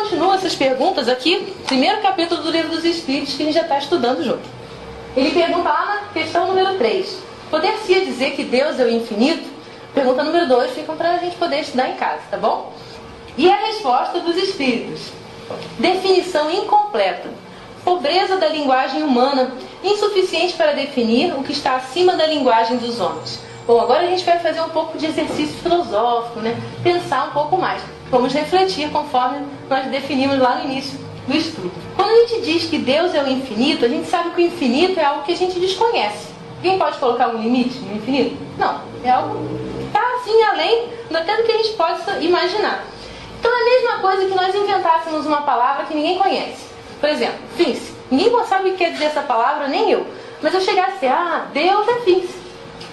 continua essas perguntas aqui, primeiro capítulo do Livro dos Espíritos, que a gente já está estudando junto. Ele pergunta lá na questão número 3. Poder-se dizer que Deus é o infinito? Pergunta número 2, ficam para a gente poder estudar em casa, tá bom? E a resposta dos Espíritos. Definição incompleta. Pobreza da linguagem humana, insuficiente para definir o que está acima da linguagem dos homens. Bom, agora a gente vai fazer um pouco de exercício filosófico, né? Pensar um pouco mais. Vamos refletir conforme nós definimos lá no início do estudo. Quando a gente diz que Deus é o infinito, a gente sabe que o infinito é algo que a gente desconhece. Alguém pode colocar um limite no infinito? Não, é algo que está assim além até do que a gente possa imaginar. Então é a mesma coisa que nós inventássemos uma palavra que ninguém conhece. Por exemplo, fins. Ninguém sabe o que quer dizer essa palavra, nem eu. Mas eu chegasse a Deus é fins.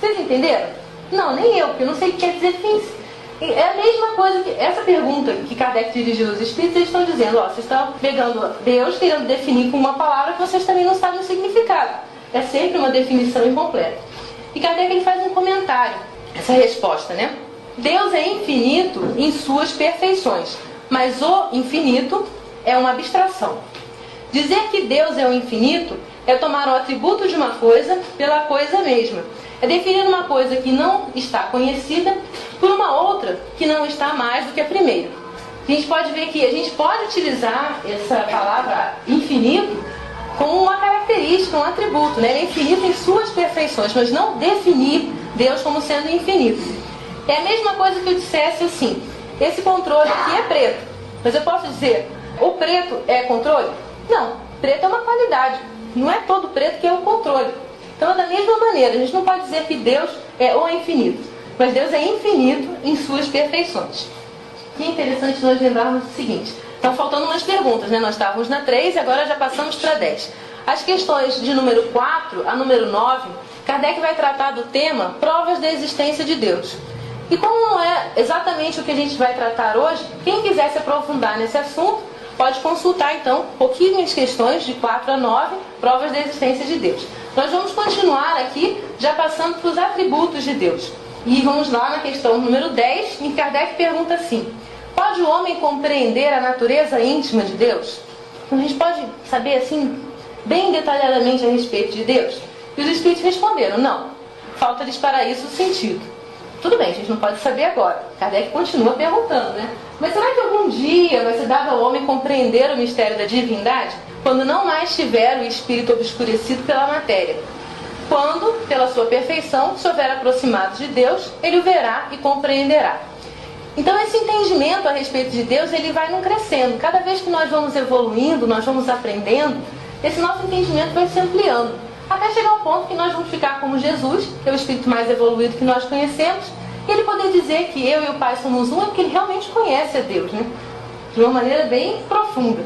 Vocês entenderam? Não, nem eu, porque eu não sei o que quer dizer fins. É a mesma coisa que essa pergunta que Kardec dirigiu aos Espíritos, eles estão dizendo, ó, vocês estão pegando Deus, querendo definir com uma palavra que vocês também não sabem o significado. É sempre uma definição incompleta. E Kardec ele faz um comentário, essa resposta, né? Deus é infinito em suas perfeições, mas o infinito é uma abstração. Dizer que Deus é o infinito é tomar o atributo de uma coisa pela coisa mesma. É definir uma coisa que não está conhecida por uma outra que não está mais do que a primeira. A gente pode ver que a gente pode utilizar essa palavra infinito como uma característica, um atributo, né? Ele é infinito em suas perfeições, mas não definir Deus como sendo infinito. É a mesma coisa que eu dissesse assim, esse controle aqui é preto, mas eu posso dizer, o preto é controle? Não, preto é uma qualidade, não é todo preto que é o controle. Então, da mesma maneira, a gente não pode dizer que Deus é o infinito, mas Deus é infinito em suas perfeições. E é interessante nós lembrarmos o seguinte, estão faltando umas perguntas, né? Nós estávamos na 3 e agora já passamos para 10. As questões de número 4 a número 9, Kardec vai tratar do tema provas da existência de Deus. E como não é exatamente o que a gente vai tratar hoje, quem quiser se aprofundar nesse assunto, pode consultar então pouquinhas questões de 4 a 9, provas da existência de Deus. Nós vamos continuar aqui, já passando para os atributos de Deus. E vamos lá na questão número 10, em que Kardec pergunta assim, pode o homem compreender a natureza íntima de Deus? Então, a gente pode saber assim, bem detalhadamente a respeito de Deus? E os Espíritos responderam, não, falta-lhes para isso o sentido. Tudo bem, a gente não pode saber agora. Kardec continua perguntando, né? Mas será que algum dia vai ser dado ao homem compreender o mistério da divindade? Quando não mais tiver o espírito obscurecido pela matéria. Quando, pela sua perfeição, se houver aproximado de Deus, ele o verá e compreenderá. Então esse entendimento a respeito de Deus, ele vai não crescendo. Cada vez que nós vamos evoluindo, nós vamos aprendendo, esse nosso entendimento vai se ampliando. Até chegar ao ponto que nós vamos ficar como Jesus, que é o espírito mais evoluído que nós conhecemos, e ele poder dizer que eu e o Pai somos um, é porque ele realmente conhece a Deus, né? De uma maneira bem profunda.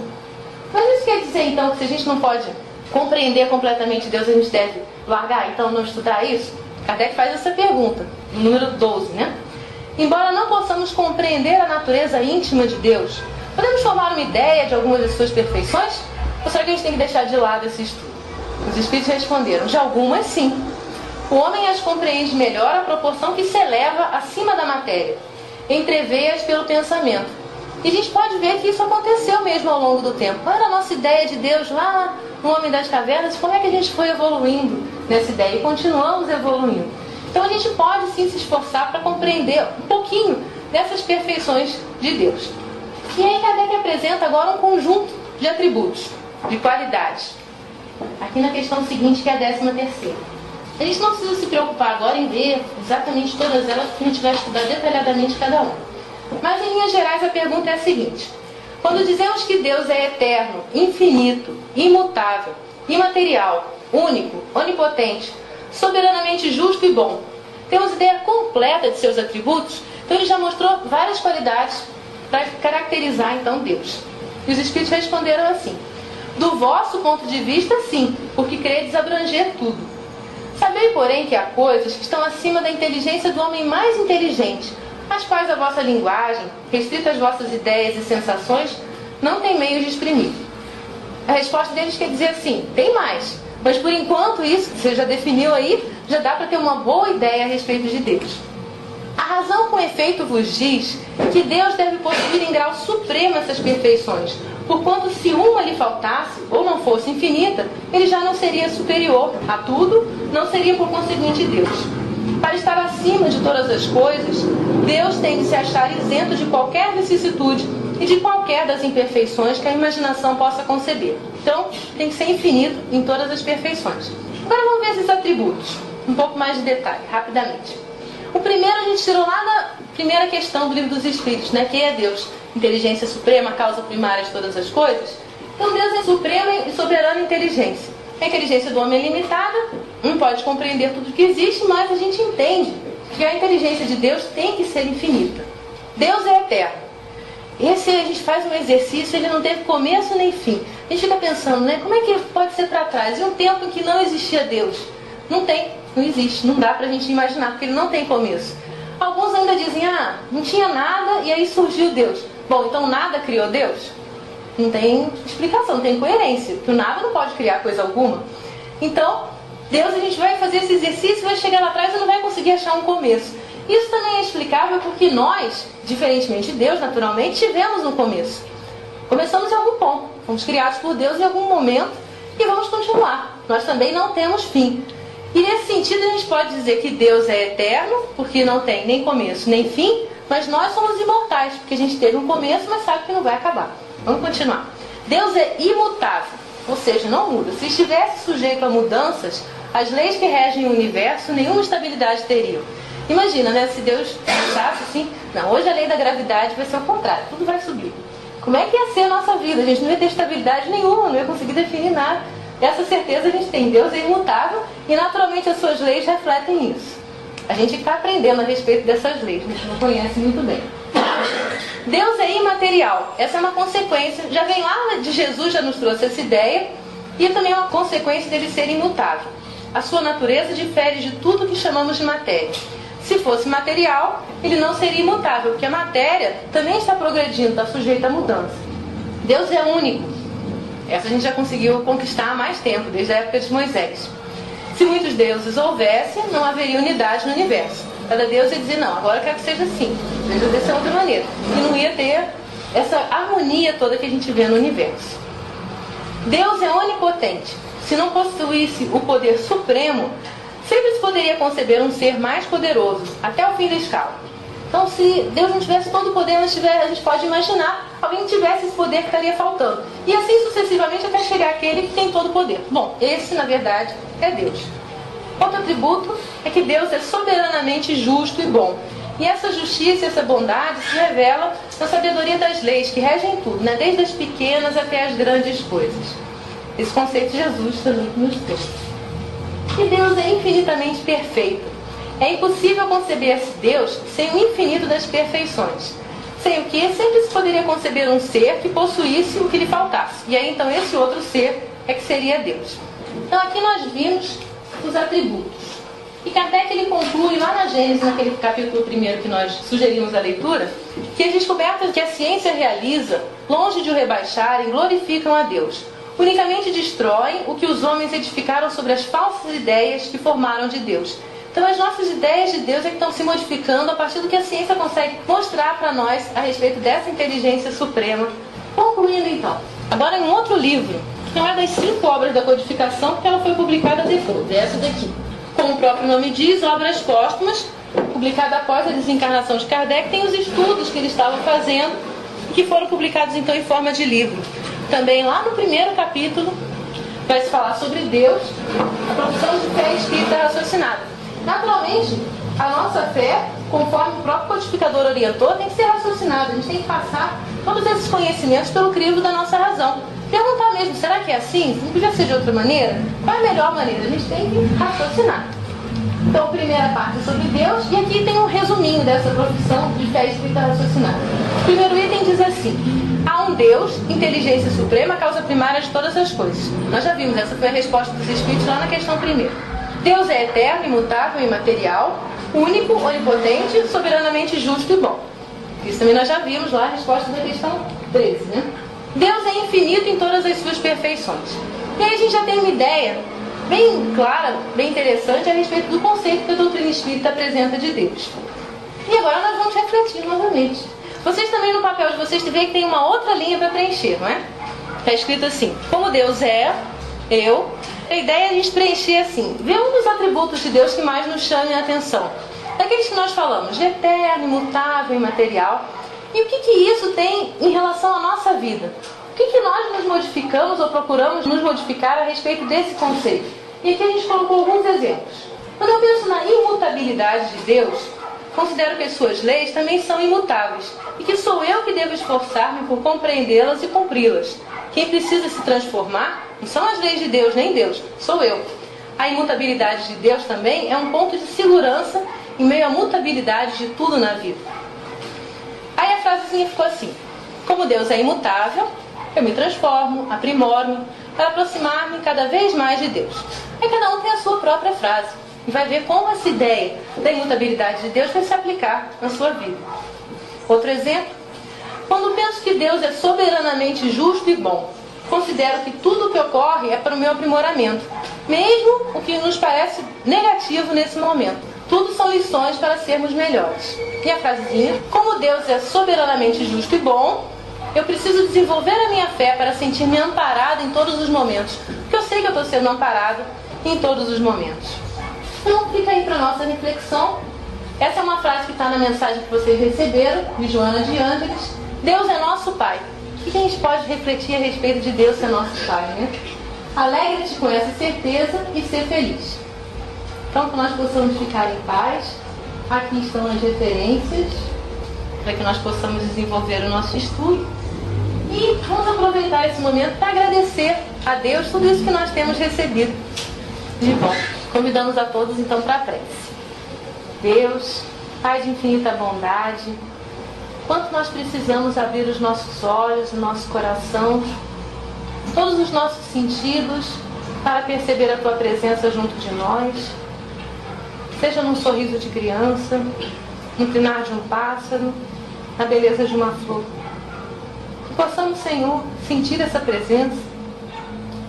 Mas isso quer dizer então que se a gente não pode compreender completamente Deus, a gente deve largar, então não estudar isso? Kardec faz essa pergunta, no número 12, né? Embora não possamos compreender a natureza íntima de Deus, podemos formar uma ideia de algumas das suas perfeições? Ou será que a gente tem que deixar de lado esse estudo? Os Espíritos responderam, de algumas sim. O homem as compreende melhor à proporção que se eleva acima da matéria, entrevê-as pelo pensamento. E a gente pode ver que isso aconteceu mesmo ao longo do tempo. Qual era a nossa ideia de Deus lá no Homem das Cavernas? Como é que a gente foi evoluindo nessa ideia? E continuamos evoluindo. Então a gente pode sim se esforçar para compreender um pouquinho dessas perfeições de Deus. E aí Kardec apresenta agora um conjunto de atributos, de qualidades. Aqui na questão seguinte, que é a 13ª. A gente não precisa se preocupar agora em ver exatamente todas elas, porque a gente vai estudar detalhadamente cada uma. Mas em linhas gerais a pergunta é a seguinte. Quando dizemos que Deus é eterno, infinito, imutável, imaterial, único, onipotente, soberanamente justo e bom, temos ideia completa de seus atributos, então ele já mostrou várias qualidades para caracterizar então Deus. E os Espíritos responderam assim, do vosso ponto de vista sim, porque credes abranger tudo. Sabei, porém, que há coisas que estão acima da inteligência do homem mais inteligente, as quais a vossa linguagem, restrita às vossas ideias e sensações, não tem meios de exprimir. A resposta deles quer dizer assim, tem mais, mas por enquanto isso que você já definiu aí, já dá para ter uma boa ideia a respeito de Deus. A razão com efeito vos diz que Deus deve possuir em grau supremo essas perfeições, porquanto se uma lhe faltasse, ou não fosse infinita, ele já não seria superior a tudo, não seria por conseguinte Deus. Para estar acima de todas as coisas, Deus tem de se achar isento de qualquer vicissitude e de qualquer das imperfeições que a imaginação possa conceber. Então, tem que ser infinito em todas as perfeições. Agora vamos ver esses atributos, um pouco mais de detalhe, rapidamente. O primeiro a gente tirou lá da primeira questão do Livro dos Espíritos, né? Que é Deus, inteligência suprema, causa primária de todas as coisas. Então Deus é suprema e soberana inteligência. A inteligência do homem é limitada, não pode compreender tudo que existe, mas a gente entende que a inteligência de Deus tem que ser infinita. Deus é eterno. Esse a gente faz um exercício, ele não teve começo nem fim. A gente fica pensando, né? Como é que pode ser para trás? E um tempo em que não existia Deus? Não tem, não existe, não dá pra gente imaginar, porque ele não tem começo. Alguns ainda dizem, não tinha nada e aí surgiu Deus. Bom, então nada criou Deus? Não tem explicação, não tem coerência, porque o nada não pode criar coisa alguma. Então, Deus, a gente vai fazer esse exercício, vai chegar lá atrás e não vai conseguir achar um começo. Isso também é explicável porque nós, diferentemente de Deus, naturalmente, tivemos um começo. Começamos em algum ponto, fomos criados por Deus em algum momento e vamos continuar. Nós também não temos fim. E nesse sentido a gente pode dizer que Deus é eterno, porque não tem nem começo nem fim, mas nós somos imortais, porque a gente teve um começo, mas sabe que não vai acabar. Vamos continuar. Deus é imutável, ou seja, não muda. Se estivesse sujeito a mudanças, as leis que regem o universo nenhuma estabilidade teriam. Imagina, né? Se Deus achasse assim, não, hoje a lei da gravidade vai ser o contrário, tudo vai subir. Como é que ia ser a nossa vida? A gente não ia ter estabilidade nenhuma, não ia conseguir definir nada. Essa certeza a gente tem. Deus é imutável e naturalmente as suas leis refletem isso. A gente está aprendendo a respeito dessas leis, a gente não conhece muito bem. Deus é imaterial. Essa é uma consequência, já vem lá de Jesus, já nos trouxe essa ideia, e também é uma consequência dele ser imutável. A sua natureza difere de tudo que chamamos de matéria. Se fosse material, ele não seria imutável, porque a matéria também está progredindo, está sujeita a mudança. Deus é único. Essa a gente já conseguiu conquistar há mais tempo, desde a época de Moisés. Se muitos deuses houvesse, não haveria unidade no universo. Cada deus ia dizer, não, agora eu quero que seja assim, seja dessa outra maneira. E não ia ter essa harmonia toda que a gente vê no universo. Deus é onipotente. Se não possuísse o poder supremo, sempre se poderia conceber um ser mais poderoso, até o fim da escala. Então, se Deus não tivesse todo o poder, a gente pode imaginar alguém que tivesse esse poder que estaria faltando. E assim sucessivamente até chegar aquele que tem todo o poder. Bom, esse, na verdade, é Deus. Outro atributo é que Deus é soberanamente justo e bom. E essa justiça, essa bondade se revela na sabedoria das leis, que regem tudo, né? Desde as pequenas até as grandes coisas. Esse conceito Jesus também nos trouxe. E Deus é infinitamente perfeito. É impossível conceber esse Deus sem o infinito das perfeições. Sem o que sempre se poderia conceber um ser que possuísse o que lhe faltasse. E aí então esse outro ser é que seria Deus. Então aqui nós vimos os atributos. E Kardec ele conclui lá na Gênesis, naquele capítulo 1 que nós sugerimos a leitura, que as descobertas que a ciência realiza, longe de o rebaixarem, glorificam a Deus. Unicamente destroem o que os homens edificaram sobre as falsas ideias que formaram de Deus. Então as nossas ideias de Deus é que estão se modificando a partir do que a ciência consegue mostrar para nós a respeito dessa inteligência suprema. Concluindo então, agora em um outro livro, que não é das 5 obras da codificação, porque ela foi publicada depois, é essa daqui. Como o próprio nome diz, obras póstumas, publicada após a desencarnação de Kardec, tem os estudos que ele estava fazendo e que foram publicados então em forma de livro. Também lá no primeiro capítulo vai se falar sobre Deus, a profissão de fé espírita raciocinada. Naturalmente, a nossa fé, conforme o próprio codificador orientou, tem que ser raciocinada. A gente tem que passar todos esses conhecimentos pelo crivo da nossa razão. Perguntar mesmo, será que é assim? Não podia ser de outra maneira? Qual é a melhor maneira? A gente tem que raciocinar. Então, a primeira parte é sobre Deus, e aqui tem um resuminho dessa profissão de fé espírita raciocinada. O primeiro item diz assim: há um Deus, inteligência suprema, causa primária de todas as coisas. Nós já vimos, essa foi a resposta dos Espíritos lá na questão primeira. Deus é eterno, imutável e imaterial, único, onipotente, soberanamente justo e bom. Isso também nós já vimos lá a resposta da questão 13, né? Deus é infinito em todas as suas perfeições. E aí a gente já tem uma ideia bem clara, bem interessante a respeito do conceito que a doutrina espírita apresenta de Deus. E agora nós vamos refletir novamente. Vocês também, no papel de vocês, veem que tem uma outra linha para preencher, não é? Está escrito assim: como Deus é, eu. A ideia é a gente preencher assim. Vê um dos atributos de Deus que mais nos chame a atenção. Daqueles que nós falamos, de eterno, imutável, imaterial. E o que isso tem em relação à nossa vida? O que nós nos modificamos ou procuramos nos modificar a respeito desse conceito? E aqui a gente colocou alguns exemplos. Quando eu penso na imutabilidade de Deus, considero que as suas leis também são imutáveis e que sou eu que devo esforçar-me por compreendê-las e cumpri-las. Quem precisa se transformar não são as leis de Deus, nem Deus, sou eu. A imutabilidade de Deus também é um ponto de segurança em meio à mutabilidade de tudo na vida. Aí a frasezinha ficou assim: como Deus é imutável, eu me transformo, aprimoro-me para aproximar-me cada vez mais de Deus. Aí cada um tem a sua própria frase e vai ver como essa ideia da imutabilidade de Deus vai se aplicar na sua vida. Outro exemplo: quando penso que Deus é soberanamente justo e bom, considero que tudo o que ocorre é para o meu aprimoramento, mesmo o que nos parece negativo nesse momento. Tudo são lições para sermos melhores. E a frasezinha: como Deus é soberanamente justo e bom, eu preciso desenvolver a minha fé para sentir-me amparada em todos os momentos, porque eu sei que eu estou sendo amparada em todos os momentos. Então fica aí para a nossa reflexão. Essa é uma frase que está na mensagem que vocês receberam, de Joana de Ângeles. Deus é nosso Pai. O que a gente pode refletir a respeito de Deus ser nosso Pai, né? Alegra-te com essa certeza e ser feliz. Então, que nós possamos ficar em paz. Aqui estão as referências para que nós possamos desenvolver o nosso estudo. E vamos aproveitar esse momento para agradecer a Deus tudo isso que nós temos recebido de bom. Convidamos a todos então para a prece. Deus, Pai de infinita bondade, quanto nós precisamos abrir os nossos olhos, o nosso coração, todos os nossos sentidos para perceber a Tua presença junto de nós, seja num sorriso de criança, no trinar de um pássaro, na beleza de uma flor. Que possamos, Senhor, sentir essa presença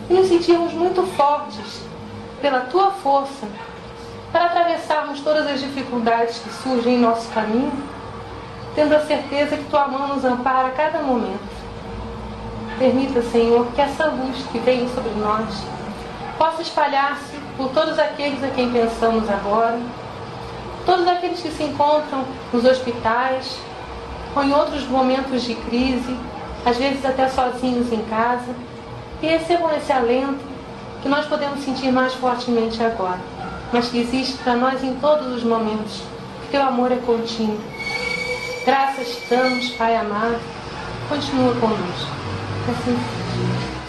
e nos sentirmos muito fortes pela Tua força para atravessarmos todas as dificuldades que surgem em nosso caminho, tendo a certeza que Tua mão nos ampara a cada momento. Permita, Senhor, que essa luz que vem sobre nós possa espalhar-se por todos aqueles a quem pensamos agora, todos aqueles que se encontram nos hospitais ou em outros momentos de crise, às vezes até sozinhos em casa, e recebam esse alento que nós podemos sentir mais fortemente agora, mas que existe para nós em todos os momentos, porque o amor é contínuo. Graças te damos, Pai amado, continua conosco. Assim seja.